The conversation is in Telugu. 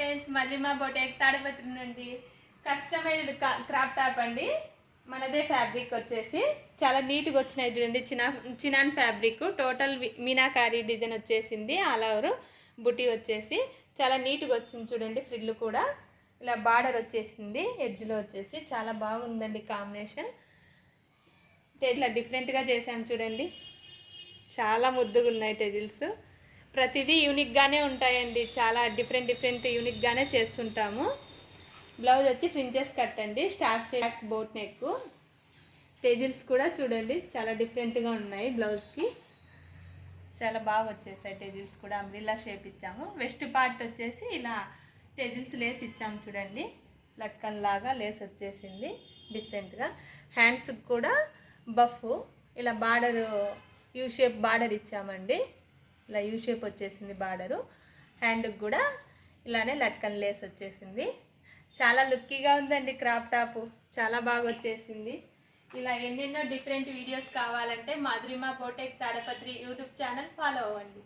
ఫ్రెండ్స్, మళ్ళీ మా బొటేక్ తాడిపత్రి నుండి కస్టమైజ్డ్ క్రాప్ టాప్ అండి. మనదే ఫ్యాబ్రిక్ వచ్చేసి చాలా నీట్గా వచ్చినాయి చూడండి. Chinon fabric total meenakari design వచ్చేసింది. ఆల్ ఓవర్ బుటీ వచ్చేసి చాలా నీట్గా వచ్చింది చూడండి. ఫ్రిల్ కూడా ఇలా బార్డర్ వచ్చేసింది, ఎడ్జ్లో వచ్చేసి చాలా బాగుందండి కాంబినేషన్. ఇలా డిఫరెంట్గా చేసాం చూడండి, చాలా ముద్దుగా ఉన్నాయి టెజిల్స్. ప్రతిదీ యూనిక్గానే ఉంటాయండి, చాలా డిఫరెంట్ యూనిక్గానే చేస్తుంటాము. బ్లౌజ్ వచ్చి ఫ్రించెస్ కట్ అండి, స్టార్ స్టేక్ బోట్ నెక్. టెజిల్స్ కూడా చూడండి చాలా డిఫరెంట్గా ఉన్నాయి. బ్లౌజ్కి చాలా బాగా వచ్చేసాయి టెజిల్స్ కూడా. అంబ్రిల్లా షేప్ ఇచ్చాము. వెస్ట్ పార్ట్ వచ్చేసి ఇలా టెజిల్స్ లేస్ ఇచ్చాము చూడండి, లట్కన్ లాగా లేస్ వచ్చేసింది డిఫరెంట్గా. హ్యాండ్స్కి కూడా బఫ్ ఇలా బార్డర్ యూ షేప్ బార్డర్ ఇచ్చామండి. ఇలా యూ షేప్ వచ్చేసింది బార్డరు. హ్యాండ్కి కూడా ఇలానే లట్కన్ లేస్ వచ్చేసింది. చాలా లుక్కీగా ఉందండి క్రాప్ టాప్, చాలా బాగా వచ్చేసింది. ఇలా ఎన్నెన్నో డిఫరెంట్ వీడియోస్ కావాలంటే Madhurima boutique Tadipatri YouTube channel follow అవ్వండి.